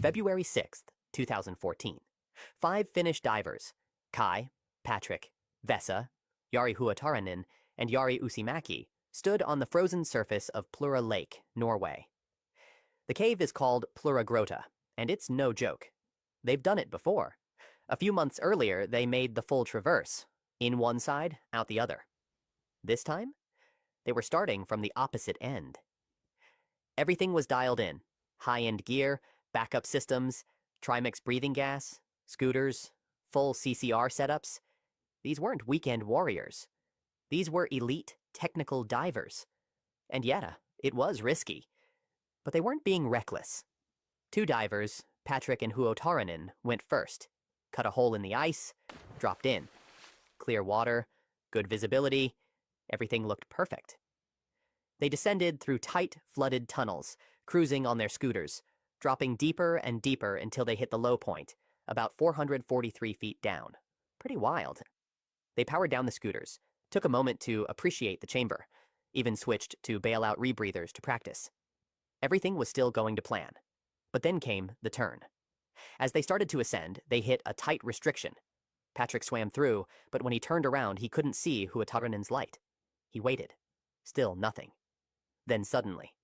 February 6th, 2014. 5 Finnish divers, Kai, Patrick, Vesa, Jari Huotarinen, and Jari Usimäki, stood on the frozen surface of Plura Lake, Norway. The cave is called Plura Grota, and it's no joke. They've done it before. A few months earlier, they made the full traverse, in one side, out the other. This time, they were starting from the opposite end. Everything was dialed in. High-end gear, backup systems, Trimix breathing gas, scooters, full CCR setups. These weren't weekend warriors. These were elite, technical divers. And yeah, it was risky. But they weren't being reckless. 2 divers, Patrick and Huotarinen, went first, cut a hole in the ice, dropped in. Clear water, good visibility, everything looked perfect. They descended through tight, flooded tunnels, cruising on their scooters, dropping deeper and deeper until they hit the low point, about 443 feet down. Pretty wild. They powered down the scooters, took a moment to appreciate the chamber, even switched to bailout rebreathers to practice. Everything was still going to plan. But then came the turn. As they started to ascend, they hit a tight restriction. Patrick swam through, but when he turned around, he couldn't see Huotarinen's light. He waited. Still nothing. Then suddenly,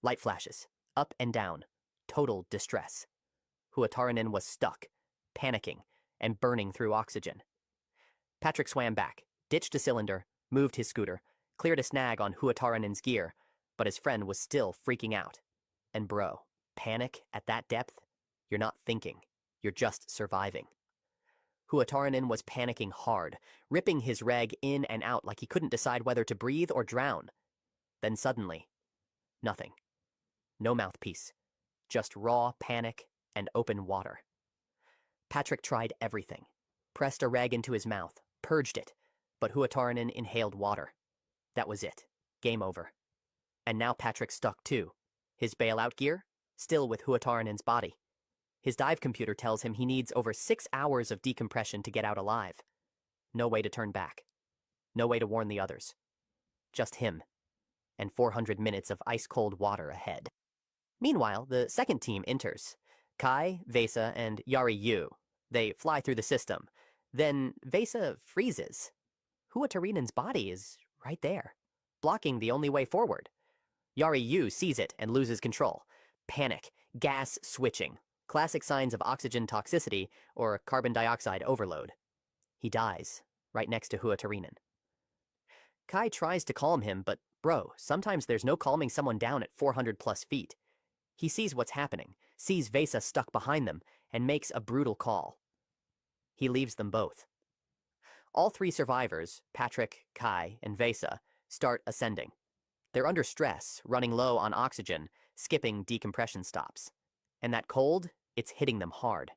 light flashes, up and down, total distress. Huotarinen was stuck, panicking, and burning through oxygen. Patrick swam back, ditched a cylinder, moved his scooter, cleared a snag on Huotarinen's gear, but his friend was still freaking out. And bro, panic at that depth? You're not thinking, you're just surviving. Huotarinen was panicking hard, ripping his reg in and out like he couldn't decide whether to breathe or drown. Then suddenly, nothing. No mouthpiece. Just raw panic and open water. Patrick tried everything. Pressed a reg into his mouth, purged it, but Huotarinen inhaled water. That was it. Game over. And now Patrick's stuck too. His bailout gear? Still with Huotarinen's body. His dive computer tells him he needs over 6 hours of decompression to get out alive. No way to turn back. No way to warn the others. Just him. And 400 minutes of ice-cold water ahead. Meanwhile, the second team enters. Kai, Vesa, and Jari Yu. They fly through the system. Then Vesa freezes. Huotarinen's body is right there, blocking the only way forward. Jari Yu sees it and loses control. Panic, gas switching, classic signs of oxygen toxicity or carbon dioxide overload. He dies, right next to Huotarinen. Kai tries to calm him, but bro, sometimes there's no calming someone down at 400 plus feet. He sees what's happening, sees Vesa stuck behind them, and makes a brutal call. He leaves them both. All 3 survivors, Patrick, Kai, and Vesa, start ascending. They're under stress, running low on oxygen, skipping decompression stops. And that cold, it's hitting them hard.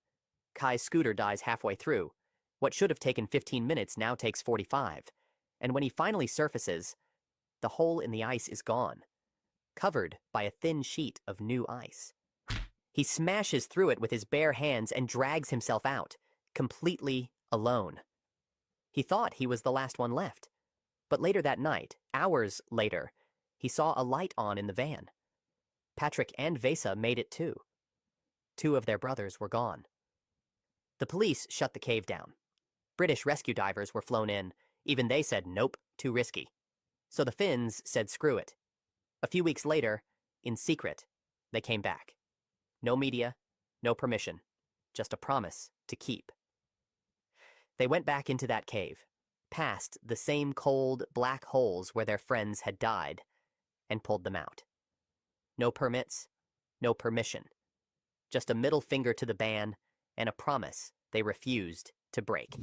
Kai's scooter dies halfway through. What should have taken 15 minutes now takes 45. And when he finally surfaces, the hole in the ice is gone, covered by a thin sheet of new ice. He smashes through it with his bare hands and drags himself out, completely alone. He thought he was the last one left. But later that night, hours later, he saw a light on in the van. Patrick and Vesa made it too. 2 of their brothers were gone. The police shut the cave down. British rescue divers were flown in. Even they said nope, too risky. So the Finns said screw it. A few weeks later, in secret, they came back. No media, no permission, just a promise to keep. They went back into that cave, past the same cold, black holes where their friends had died, and pulled them out. No permits, no permission. Just a middle finger to the ban and a promise they refused to break.